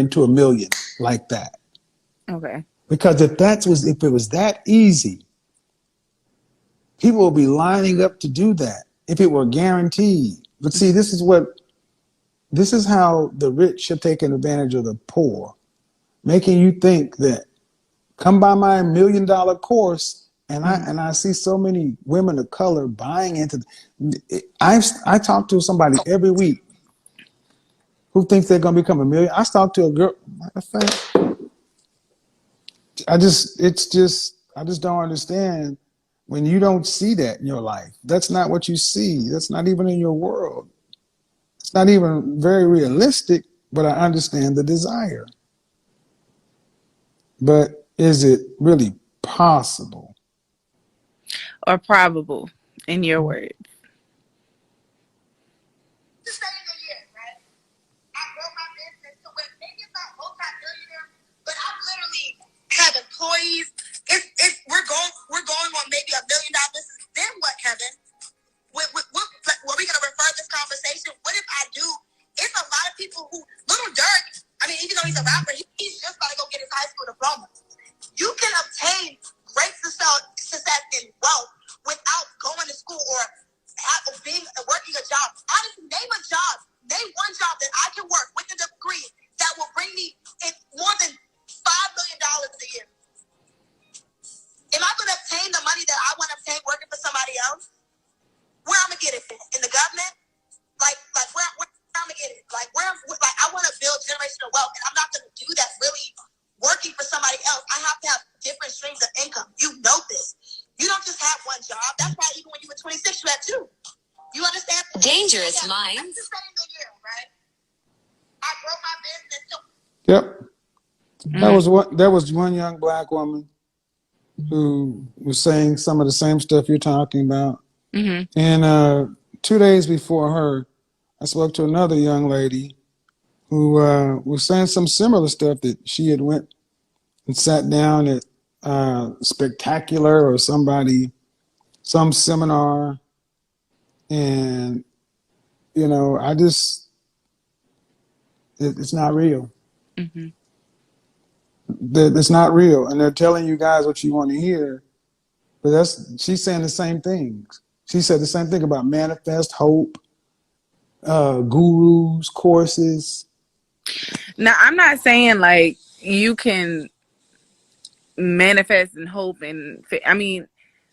into a million like that. Okay. Because if it was that easy, people would be lining up to do that if it were guaranteed. But see, this is how the rich have taken advantage of the poor, making you think that come buy my $1 million course, and I see so many women of color buying into. I talk to somebody every week who thinks they're going to become a million. I talked to a girl. Matter of fact, I just don't understand when you don't see that in your life. That's not what you see. That's not even in your world. It's not even very realistic, but I understand the desire. But is it really possible? Or probable, in your words. Have employees. We're going on maybe $1 million. Then what, Kevin? Were we gonna refer this conversation? What if I do? It's a lot of people who Little Dirk. I mean, even though he's a rapper, he's just about to go get his high school diploma. You can obtain great success and wealth without going to school or working a job. Honestly, name one job that I can work with a degree that will bring me in more than $5 million a year. Am I going to obtain the money that I want to obtain working for somebody else? Where I'm going to get it from? In the government? Like where I'm going to get it? Like I want to build generational wealth, and I'm not going to do that really working for somebody else. I have to have different streams of income. You know this. You don't just have one job. That's why even when you were 26, you had two. You understand? Dangerous minds. That's the same thing here, right? I grow my business too. Yep. There was one young black woman who was saying some of the same stuff you're talking about. Mm-hmm. And 2 days before her, I spoke to another young lady who was saying some similar stuff, that she had went and sat down at Spectacular or some seminar. And, it's not real. Mm-hmm. It's not real. And they're telling you guys what you want to hear. But she's saying the same things. She said the same thing about manifest, hope, gurus, courses. Now, I'm not saying like you can manifest and hope, and I mean,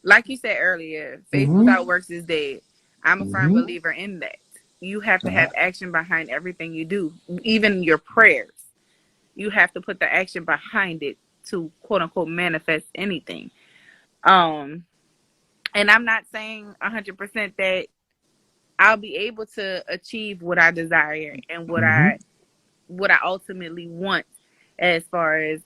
like you said earlier, faith without works is dead. I'm a firm believer in that. You have to have action behind everything you do, even your prayers. You have to put the action behind it to quote unquote manifest anything. And I'm not saying 100% that I'll be able to achieve what I desire and what I ultimately want as far as,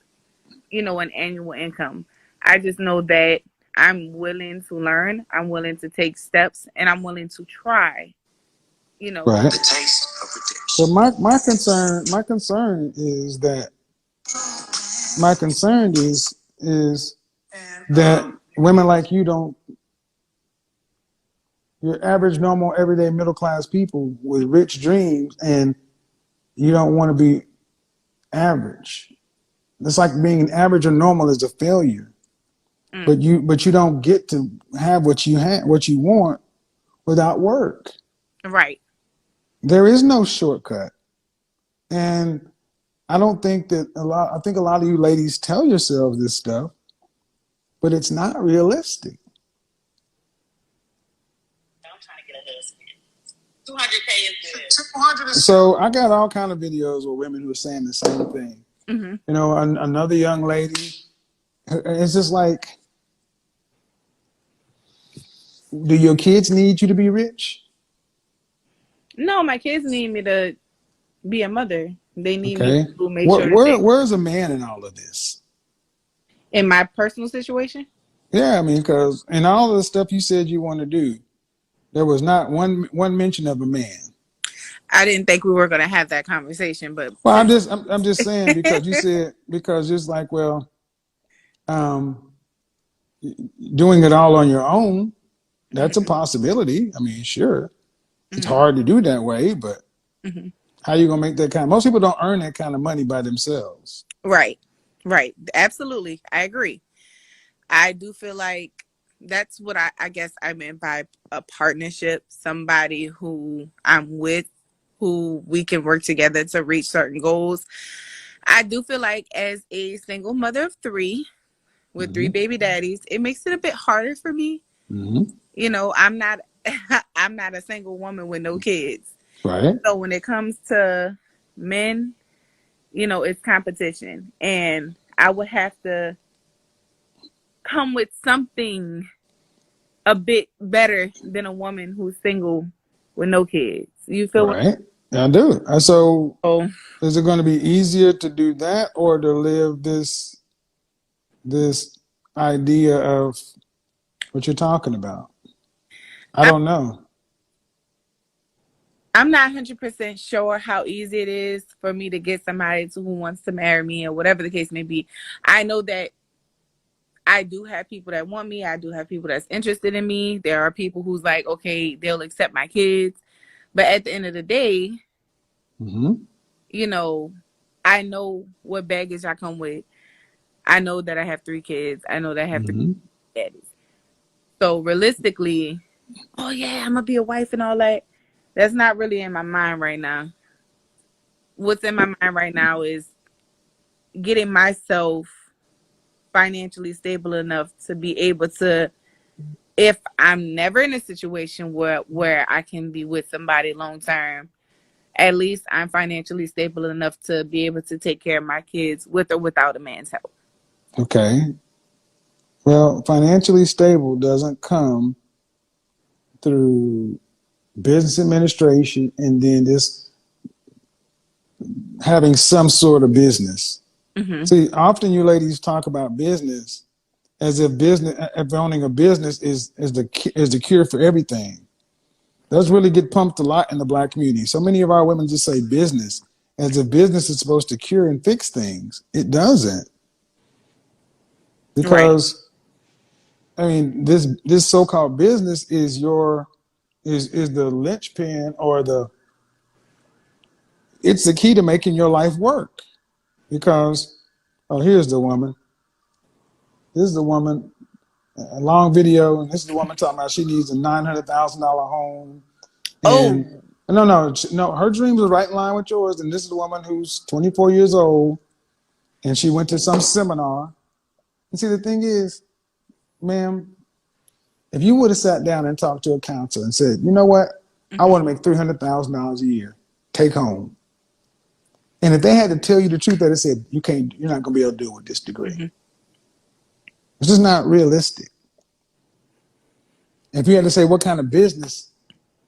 an annual income. I just know that I'm willing to learn, I'm willing to take steps, and I'm willing to try, Right. The taste of redemption. So my concern is that women like you you're average, normal, everyday, middle class people with rich dreams, and you don't want to be average. It's like being average or normal is a failure. But you don't get to have what you want without work. Right. There is no shortcut. And I don't think that I think a lot of you ladies tell yourselves this stuff, but it's not realistic. I'm trying to get a husband. 200K is good. 200 is So I got all kind of videos with women who are saying the same thing. Mm-hmm. Another young lady, it's just like, do your kids need you to be rich? No, my kids need me to be a mother. They need Okay. me to make sure. Where's a man in all of this? In my personal situation? Yeah, I mean, because in all of the stuff you said you want to do, there was not one mention of a man. I didn't think we were going to have that conversation, but well, I'm just saying, because you said, because it's like, well, doing it all on your own, that's a possibility. I mean, sure, it's hard to do that way, but How you gonna make that kind? Most people don't earn that kind of money by themselves. Right. Right. Absolutely. I agree. I do feel like that's what I guess I meant by a partnership. Somebody who I'm with, who we can work together to reach certain goals. I do feel like as a single mother of three with three baby daddies, it makes it a bit harder for me. You know, I'm not I'm not a single woman with no kids. Right. So when it comes to men, you know, it's competition. And I would have to come with something a bit better than a woman who's single with no kids. You feel right? I do. So Oh, is it going to be easier to do that or to live this idea of what you're talking about? I don't know. I'm not 100% sure how easy it is for me to get somebody who wants to marry me or whatever the case may be. I know that I do have people that want me. I do have people that's interested in me. There are people who's like, okay, they'll accept my kids. But at the end of the day, you know, I know what baggage I come with. I know that I have 3 kids. I know that I have 3 daddies. So realistically, oh yeah, I'm going to be a wife and all that. That's not really in my mind right now. What's in my mind right now is getting myself financially stable enough to be able to, if I'm never in a situation where I can be with somebody long term, at least I'm financially stable enough to be able to take care of my kids with or without a man's help. Okay. Well, financially stable doesn't come through business administration and then just having some sort of business. See, often you ladies talk about business as if owning a business is the cure for everything. Does really get pumped a lot in the Black community. So many of our women just say business as if business is supposed to cure and fix things. It doesn't. Because I mean, this so-called business is the linchpin or it's the key to making your life work. Because, here's the woman. This is the woman, a long video, and this is the woman talking about she needs a $900,000 home. And no, her dreams are right in line with yours. And this is the woman who's 24 years old, and she went to some seminar. And see, the thing is, ma'am, if you would have sat down and talked to a counselor and said, you know what, I want to make $300,000 a year, take home. And if they had to tell you the truth, that it said, you're not going to be able to do it with this degree. It's just not realistic. If you had to say, what kind of business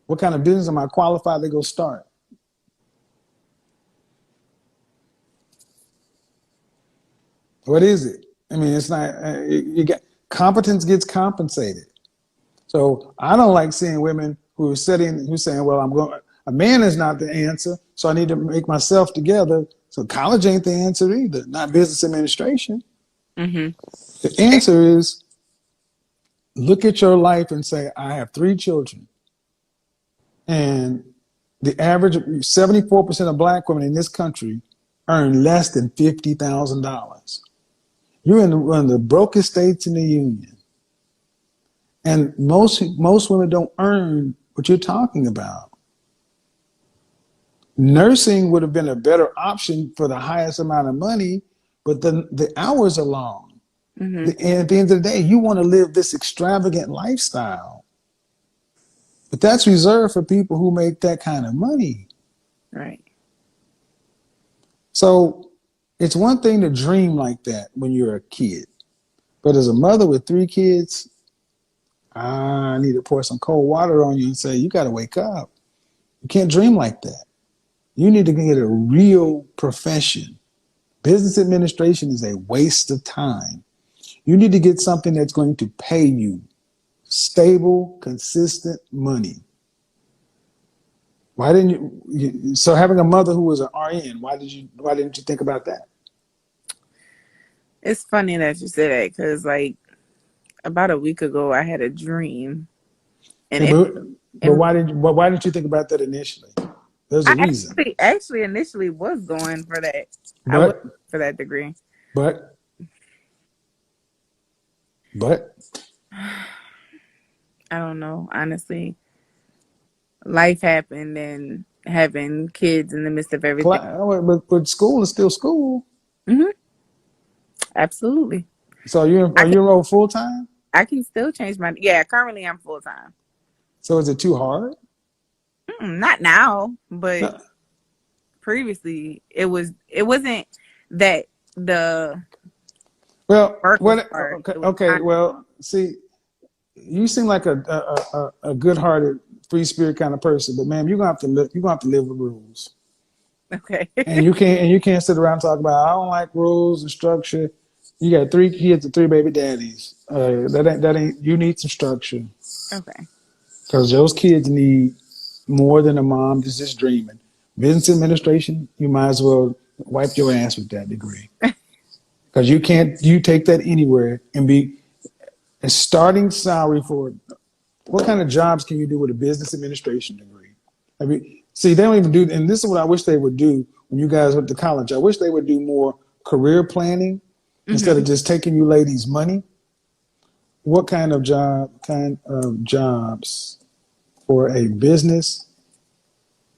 am I qualified to go start? What is it? I mean, it's not, competence gets compensated. So I don't like seeing women who's saying, well, a man is not the answer, so I need to make myself together. So college ain't the answer either, not business administration. The answer is look at your life and say, I have 3 children. And the average, 74% of Black women in this country earn less than $50,000. You're in one of the brokest states in the union. And most women don't earn what you're talking about. Nursing would have been a better option for the highest amount of money, but the hours are long. And at the end of the day, you want to live this extravagant lifestyle. But that's reserved for people who make that kind of money. Right. So it's one thing to dream like that when you're a kid. But as a mother with 3 kids, I need to pour some cold water on you and say, you got to wake up. You can't dream like that. You need to get a real profession. Business administration is a waste of time. You need to get something that's going to pay you stable, consistent money. Why didn't you? So having a mother who was an RN, why didn't you think about that? It's funny that you say that because, like, about a week ago, I had a dream. But why didn't you think about that initially? There's a I reason. actually initially was going for that. I was But for that degree. but I don't know, honestly. Life happened and having kids in the midst of everything. but school is still school. Hmm. Absolutely. So I are can you enrolled full time? I can still change my currently I'm full time. So is it too hard? Not now, but No. previously it wasn't that the Well, work was what? hard. Okay, It was okay. time. Well, see, you seem like a good-hearted, free-spirit kind of person, but ma'am, you're gonna have to live with rules, Okay. and you can't sit around and talk about I don't like rules and structure. You got 3 kids and 3 baby daddies. That ain't. You need some structure Okay. because those kids need more than a mom that's just dreaming. Business administration, you might as well wipe your ass with that degree because you take that anywhere and be a starting salary for what kind of jobs can you do with a business administration degree? I mean, see, they don't even do, and this is what I wish they would do when you guys went to college. I wish they would do more career planning instead of Hmm. just taking you ladies' money. What kind of jobs for a business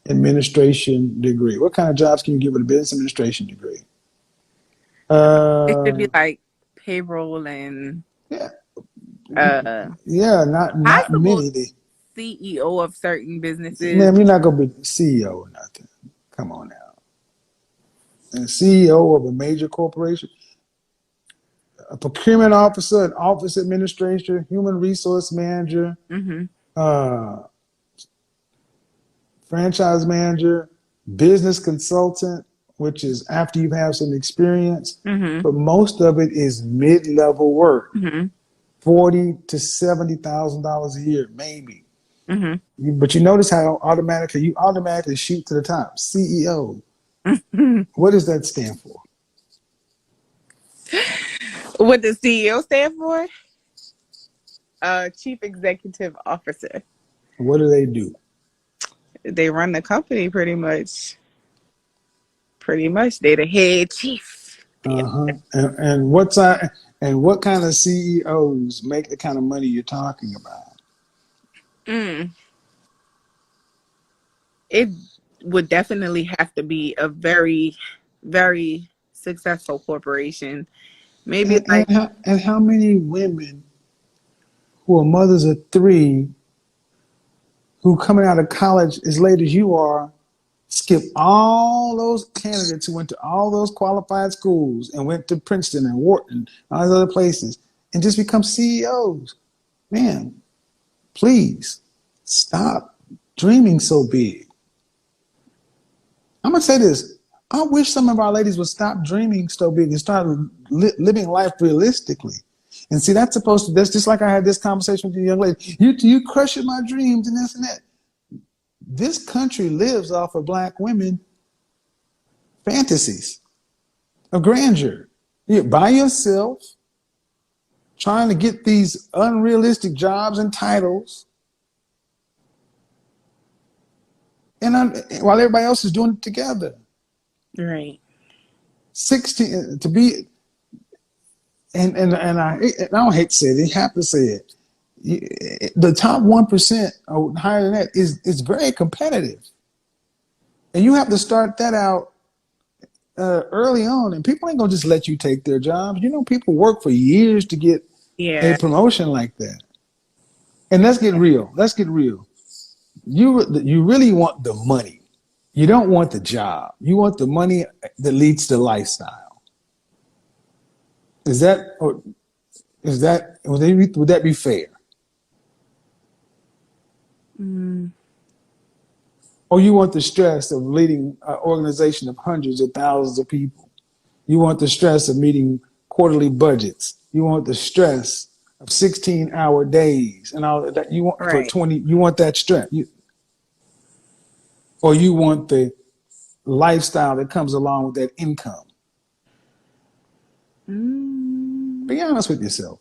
administration degree? What kind of jobs can you get with a business administration degree? It should be Uh, like payroll and yeah, uh yeah, not possible many. CEO of certain businesses. Ma'am, you're not gonna be CEO or nothing. Come on now. And CEO of a major corporation, a procurement officer, an office administrator, human resource manager, Hmm. uh, franchise manager, business consultant, which is after you have some experience. Hmm. But most of it is mid-level work, Hmm. 40 to $70,000 a year, maybe. Hmm. But you notice how you automatically shoot to the top. CEO. What does that stand for? What does CEO stand for? Chief Executive Officer. What do they do? They run the company pretty much. Pretty much, they the head chief. Uh-huh. And what kind of CEOs make the kind of money you're talking about? Mm. It would definitely have to be a very, very successful corporation. Maybe like, And how many women who are mothers of 3 who coming out of college as late as you are skip all those candidates who went to all those qualified schools and went to Princeton and Wharton, all these other places, and just become CEOs? Man, please stop dreaming so big. I'm gonna say this. I wish some of our ladies would stop dreaming so big and start living life realistically. And see, that's just like I had this conversation with you young lady. You crushing my dreams and this and that. This country lives off of black women fantasies of grandeur. You're by yourself, trying to get these unrealistic jobs and titles, while everybody else is doing it together. right. 16 to be, and I don't hate to say it, I have to say it. The top 1% or higher than that is very competitive, and you have to start that out early on. And people ain't gonna just let you take their jobs. You know, people work for years to get a Yeah. promotion like that. And let's get real. Let's get real. You really want the money. You don't want the job. You want the money that leads to lifestyle. Is that or would that be fair? Mm. Or you want the stress of leading an organization of hundreds of thousands of people? You want the stress of meeting quarterly budgets. You want the stress of 16-hour days and all that. You want for Right. 20. You want that stress. Or you want the lifestyle that comes along with that income. Mm. Be honest with yourself.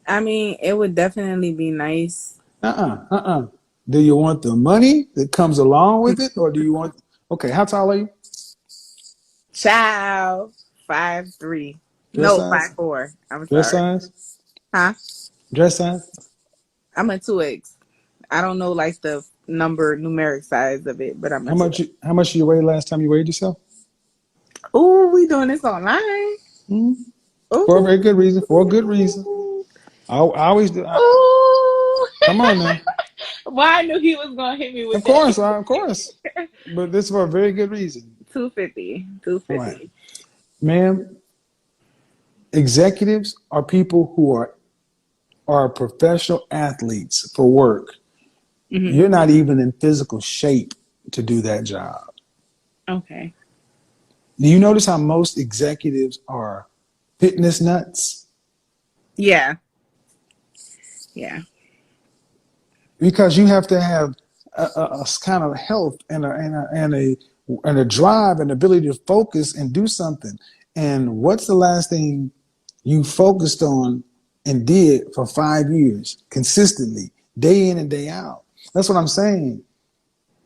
I mean, it would definitely be nice. Uh-uh. Do you want the money that comes along with it, or do you want? Okay, how tall are you? Child, 5'3". Dress No, size? 5'4". I'm Dress sorry. size? Huh? Dress size? I'm a 2X. I don't know like the numeric size of it, but I'm a 2X. How much did you weigh last time you weighed yourself? Ooh, we doing this online. Hmm. For a Ooh. very good reason. For a good reason. I always do. Ooh. Come on now. Well, I knew he was gonna hit me with Of that. course, of course. But this is for a very good reason. 250. All right, 250. ma'am. Executives are people who are professional athletes for work. Mm-hmm. You're not even in physical shape to do that job. Okay. Do you notice how most executives are fitness nuts? Yeah. Yeah. Because you have to have a kind of health and a drive and ability to focus and do something. And what's the last thing you focused on and did for 5 years consistently, day in and day out? That's what I'm saying.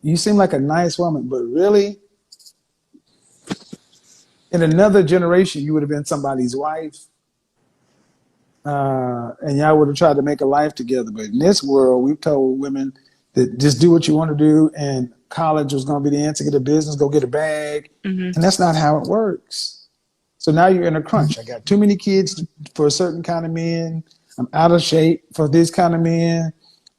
You seem like a nice woman, but really, in another generation, you would have been somebody's wife, and y'all would have tried to make a life together. But in this world, we've told women that just do what you want to do, and college was going to be the answer. Get a business, go get a bag, Mm-hmm. and that's not how it works. So now you're in a crunch. I got too many kids for a certain kind of men. I'm out of shape for this kind of men,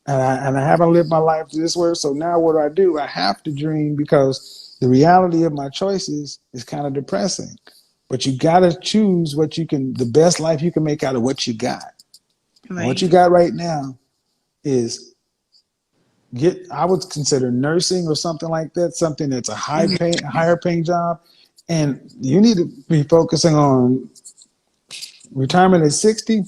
and I haven't lived my life this way. So now what do? I have to dream because the reality of my choices is kind of depressing. But you got to choose the best life you can make out of what you got. And what you got right now is I would consider nursing or something like that, something that's a higher paying job. And you need to be focusing on retirement at 60.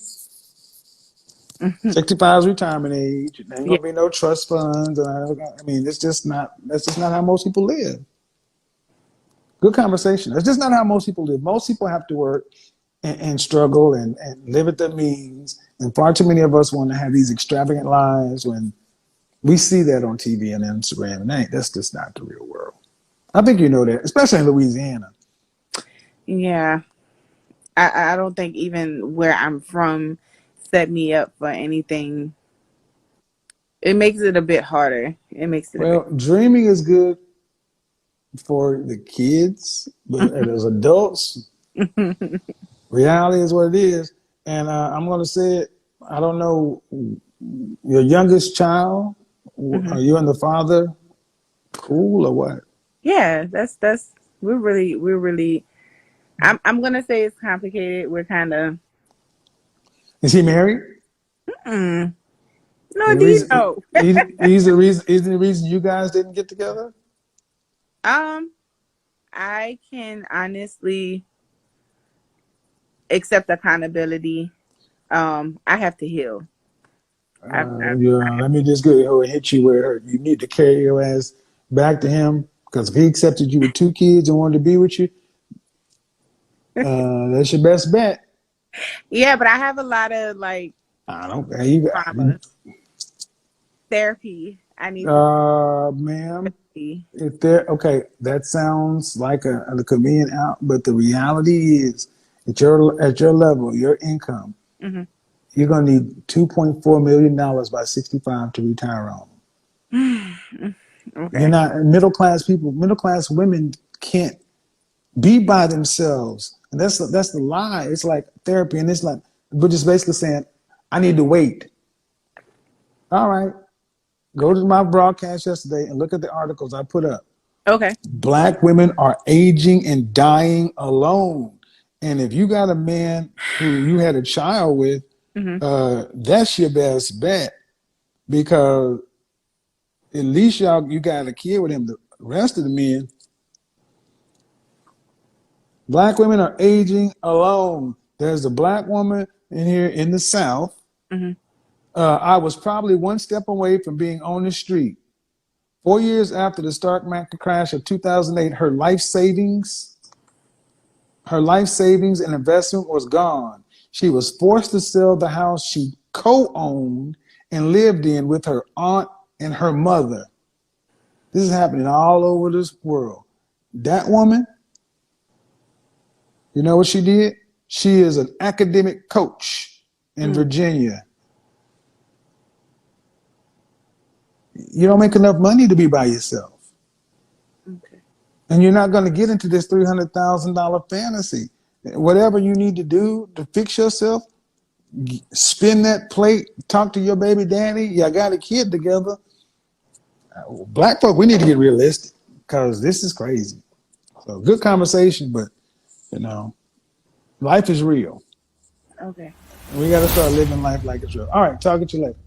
65 is retirement age. There ain't Yeah. gonna be no trust funds. I mean, that's just not how most people live. Good conversation. That's just not how most people live. Most people have to work and struggle and live at their means. And far too many of us want to have these extravagant lives when we see that on TV and Instagram. And that's just not the real world. I think you know that, especially in Louisiana. Yeah. I don't think even where I'm from set me up for anything. It makes it a bit harder. It makes it Well, dreaming is good for the kids, but as adults, reality is what it is. And I'm going to say it. I don't know your youngest child. Mm-hmm. Are you and the father cool or what? Yeah, that's we're really. I'm gonna say it's complicated. We're kind of. Is he married? No, The do you reason know? he's the reason. Isn't the reason you guys didn't get together? I can honestly accept accountability. I have to heal. Let me just go and hit you where it hurt. You need to carry your ass back to him because if he accepted you with 2 kids and wanted to be with you, that's your best bet. Yeah, but I have a lot of like I don't. trauma therapy. I need Ma'am, therapy. if there, okay, that sounds like a convenient out, but the reality is, at your level, your income, Mm-hmm. you're gonna need $2.4 million by 65 to retire on. Okay. You're not middle class people. Middle class women can't be by themselves, and that's the lie. It's like therapy, and it's like we're just basically saying, I need to wait. All right, go to my broadcast yesterday and look at the articles I put up. Okay. Black women are aging and dying alone. And if you got a man who you had a child with, that's your best bet because at least you got a kid with him. The rest of the men, black women are aging alone. There's a black woman in here in the South. Mm-hmm. I was probably one step away from being on the street. 4 years after the stock market crash of 2008, her life savings and investment was gone. She was forced to sell the house she co-owned and lived in with her aunt and her mother. This is happening all over this world. That woman, you know what she did? She is an academic coach in Virginia. You don't make enough money to be by yourself. Okay. And you're not going to get into this $300,000 fantasy. Whatever you need to do to fix yourself, spin that plate, talk to your baby daddy. Y'all got a kid together. Black folk, we need to get realistic because this is crazy. So good conversation, but you know, life is real. Okay. We got to start living life like it's real. All right, talking to you later.